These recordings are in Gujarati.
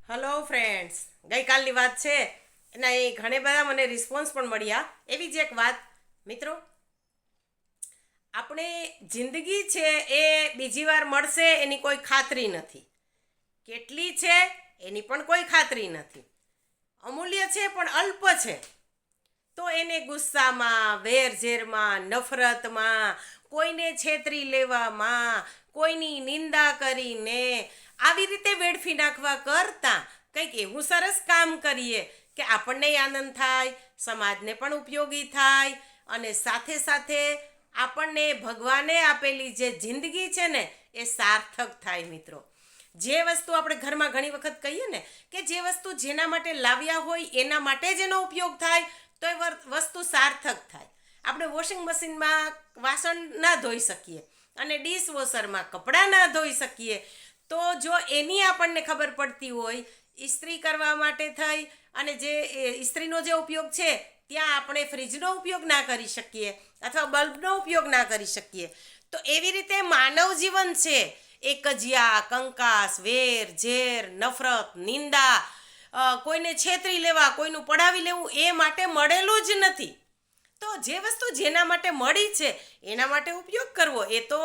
હલો ફ્રેન્ડ્સ, ગઈકાલની વાત છે એના એ ઘણા બધા મને રિસ્પોન્સ પણ મળ્યા. એવી જ એક વાત મિત્રો, આપણે જિંદગી છે એ બીજી વાર મળશે એની કોઈ ખાતરી નથી. કેટલી છે એની પણ કોઈ ખાતરી નથી. અમૂલ્ય છે પણ અલ્પ છે. તો એને ગુસ્સામાં, વેરઝેરમાં, નફરતમાં, કોઈને છેતરી લેવામાં, કોઈની નિંદા કરીને આવી રીતે વેડફી નાખવા કરતાં કંઈક એવું સરસ કામ કરીએ કે આપણને આનંદ થાય, સમાજને પણ ઉપયોગી થાય અને સાથે સાથે આપણને ભગવાને આપેલી જે જિંદગી છે ને એ સાર્થક થાય. મિત્રો, જે વસ્તુ આપણે ઘરમાં ઘણી વખત કહીએ ને કે જે વસ્તુ જેના માટે લાવ્યા હોય એના માટે જ એનો ઉપયોગ થાય તો એ વસ્તુ સાર્થક થાય. આપણે વોશિંગ મશીનમાં વાસણ ના ધોઈ શકીએ અને ડિશવોશરમાં કપડાં ના ધોઈ શકીએ, તો જો એની આપણને ખબર પડતી હોય, ઇસ્ત્રી કરવા માટે થઈ અને જે ઇસ્ત્રીનો જે ઉપયોગ છે ત્યાં આપણે ફ્રીજનો ઉપયોગ ના કરી શકીએ અથવા બલ્બનો ઉપયોગ ના કરી શકીએ, તો એવી રીતે માનવ જીવન છે એ કજિયા, કંકાસ, વેર ઝેર, નફરત, નિંદા, કોઈને છેતરી લેવા, કોઈનું પડાવી લેવું એ માટે મળેલું જ નથી. તો જે વસ્તુ જેના માટે મળી છે એના માટે ઉપયોગ કરવો એ તો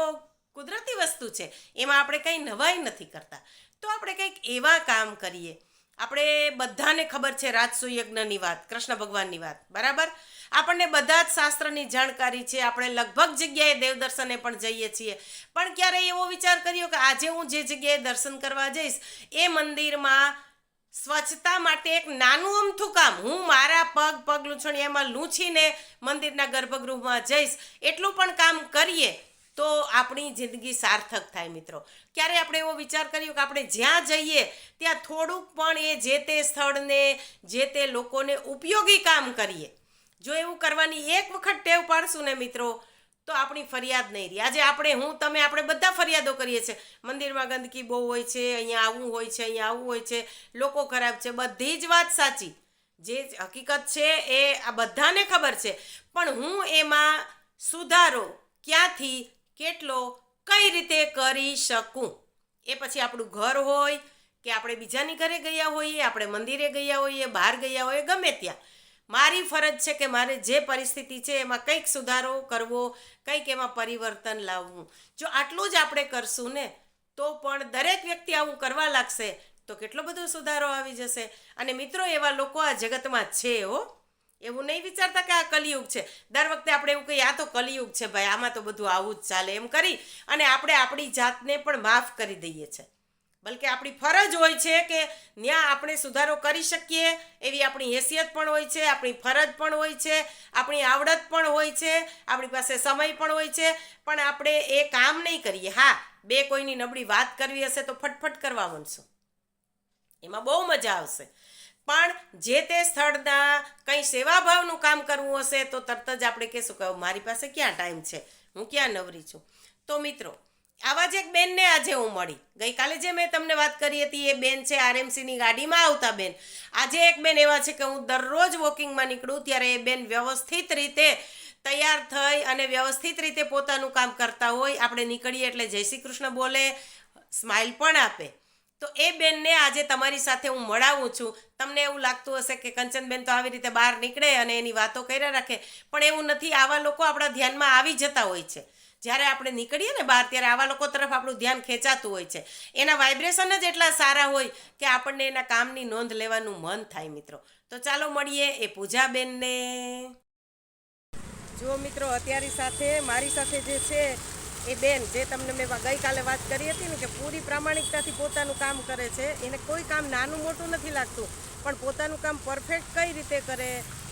કુદરતી વસ્તુ છે, એમાં આપણે કંઈ નવાઈ નથી કરતા. તો આપણે કંઈક એવા કામ કરીએ. આપણે બધાને ખબર છે રાજસુ યજ્ઞની વાત, કૃષ્ણ ભગવાનની વાત, બરાબર. આપણને બધા જ શાસ્ત્રની જાણકારી છે. આપણે લગભગ જગ્યાએ દેવદર્શને પણ જઈએ છીએ, પણ ક્યારેય એવો વિચાર કર્યો કે આજે હું જે જગ્યાએ દર્શન કરવા જઈશ એ મંદિરમાં સ્વચ્છતા માટે એક નાનું અમથું કામ હું મારા પગ લૂંછણિયામાં લૂંછીને મંદિરના ગર્ભગૃહમાં જઈશ, એટલું પણ કામ કરીએ તો આપણી જિંદગી સાર્થક થાય. મિત્રો, ક્યારે આપણે એવો વિચાર કર્યો કે આપણે જ્યાં જઈએ ત્યાં થોડુંક પણ એ જે તે સ્થળને, જે તે લોકોને ઉપયોગી કામ કરીએ. જો એવું કરવાની એક વખત ટેવ પાડશું ને મિત્રો, તો આપણી ફરિયાદ નહીં રહી. આજે આપણે બધા ફરિયાદો કરીએ છીએ, મંદિરમાં ગંદકી બહુ હોય છે, અહીંયા આવું હોય છે, અહીંયા આવું હોય છે, લોકો ખરાબ છે. બધી જ વાત સાચી, જે હકીકત છે એ આ બધાને ખબર છે, પણ હું એમાં સુધારો ક્યાંથી, કેટલો, કઈ રીતે કરી શકું. એ પછી આપણું ઘર હોય કે આપણે બીજાની ઘરે ગયા હોઈએ, આપણે મંદિરે ગયા હોઈએ, બહાર ગયા હોઈએ, ગમે ત્યાં મારી ફરજ છે કે મારે જે પરિસ્થિતિ છે એમાં કંઈક સુધારો કરવો, કંઈક એમાં પરિવર્તન લાવવું. જો આટલું જ આપણે કરશું ને તો પણ દરેક વ્યક્તિ આવું કરવા લાગશે તો કેટલો બધો સુધારો આવી જશે. અને મિત્રો, એવા લોકો આ જગતમાં છે હો. એવું નહીં વિચારતા કે આ કલિયુગ છે. દર વખતે આપણે એવું કહીએ આ તો કલિયુગ છે ભાઈ, આમાં તો બધું આવું જ ચાલે, એમ કરી અને આપણે આપણી જાતને પણ માફ કરી દઈએ છીએ. બલકે આપણી ફરજ હોય છે કે ત્યાં આપણે સુધારો કરી શકીએ એવી આપણી હેસિયત પણ હોય છે, આપણી ફરજ પણ હોય છે, આપણી આવડત પણ હોય છે, આપણી પાસે સમય પણ હોય છે, પણ આપણે એ કામ નહીં કરીએ. હા, બે કોઈની નબળી વાત કરવી હશે તો ફટફટ કરવા માંડશું, એમાં બહુ મજા આવશે. પણ જે તે સ્થળના કંઈ સેવાભાવનું કામ કરવું હશે તો તરત જ આપણે કહેશું કે મારી પાસે ક્યાં ટાઈમ છે, હું ક્યાં નવરી છું. તો મિત્રો, આવા જ એક બેનને આજે હું મળી. ગઈકાલે જે મેં તમને વાત કરી હતી એ બેન છે આરએમસીની ગાડીમાં આવતા બેન. આજે એક બેન એવા છે કે હું દરરોજ વોકિંગમાં નીકળું ત્યારે એ બેન વ્યવસ્થિત રીતે તૈયાર થઈ અને વ્યવસ્થિત રીતે પોતાનું કામ કરતા હોય. આપણે નીકળીએ એટલે જય શ્રી કૃષ્ણ બોલે, સ્માઇલ પણ આપે. તો એ બેનને આજે તમારી સાથે હું મળાવું છું. તમને એવું લાગતું હશે કે કંચનબેન તો આવી રીતે બહાર નીકળે અને એની વાતો કર્યા રાખે, પણ એવું નથી. આવા લોકો આપણા ધ્યાનમાં આવી જતા હોય છે. જ્યારે આપણે નીકળીએ ને બહાર ત્યારે આવા લોકો તરફ આપણું ધ્યાન ખેંચાતું હોય છે. એના વાઇબ્રેશન જ એટલા સારા હોય કે આપણને એના કામની નોંધ લેવાનું મન થાય. મિત્રો, તો ચાલો મળીએ એ પૂજાબેનને. જો મિત્રો, અત્યારે મારી સાથે જે છે એ બેન, જે તમને મેં ગઈકાલે વાત કરી હતી ને કે પૂરી પ્રામાણિકતાથી પોતાનું કામ કરે છે. એને કોઈ કામ નાનું મોટું નથી લાગતું, પણ પોતાનું કામ પરફેક્ટ કઈ રીતે કરે,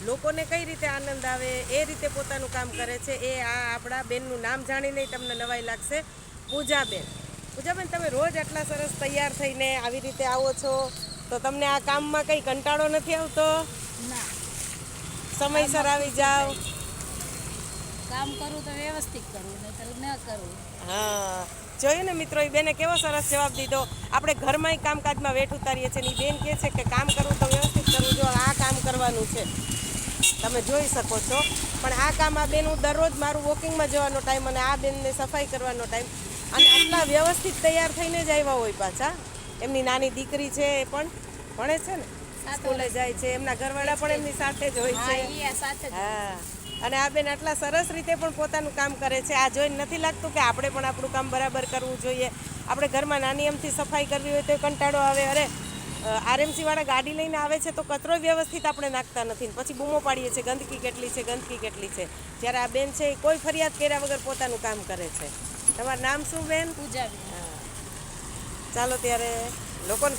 લોકોને કઈ રીતે આનંદ આવે એ રીતે પોતાનું કામ કરે છે. એ આ આપણા બેનનું નામ જાણીને તમને નવાઈ લાગશે, પૂજાબેન. પૂજાબેન, તમે રોજ આટલા સરસ તૈયાર થઈને આવી રીતે આવો છો તો તમને આ કામમાં કંઈ કંટાળો નથી આવતો? ના, સમયસર આવી જાઓ. કામ કરું તો વ્યવસ્થિત કરવું, નહીંતર ન કરવું. હા, જોયું ને મિત્રો, એ બેને કેવો સરસ જવાબ દીધો. આપણે ઘરમાં કામકાજમાં વેઠ ઉતારીએ છીએ, એ બેન કહે છે કે કામ કરવું તો વ્યવસ્થિત કરવું. જો આ કામ કરવાનું છે, તમે જોઈ શકો છો. પણ આ કામ આ બેન, હું દરરોજ મારું વોકિંગમાં જવાનો ટાઈમ અને આ બેનને સફાઈ કરવાનો ટાઈમ, અને આટલા વ્યવસ્થિત તૈયાર થઈને જ આવ્યા હોય પાછા. એમની નાની દીકરી છે એ પણ. ભણે છે ને સ્કૂલે જાય છે, એમના ઘરવાળા પણ એમની સાથે જ હોય હા છે. એ સાથે જ. હા, અને આ બેન આટલા સરસ રીતે પણ પોતાનું કામ કરે છે. આ જોઈને નથી લાગતું કે આપણે પણ આપણું કામ બરાબર કરવું જોઈએ? આપણે ઘરમાં નાની એમથી સફાઈ કરવી હોય તો કંટાળો આવે. અરે આરએમસી વાળા ગાડી લઈને આવે છે તો કચરો વ્યવસ્થિત આપણે નાખતા નથી ને પછી બૂમો પાડીએ છીએ ગંદકી કેટલી છે, ગંદકી કેટલી છે. જ્યારે આ બેન છે એ કોઈ ફરિયાદ કર્યા વગર પોતાનું કામ કરે છે. તમારું નામ શું બેન? પૂજા બેન. ચાલો ત્યારે લોકોને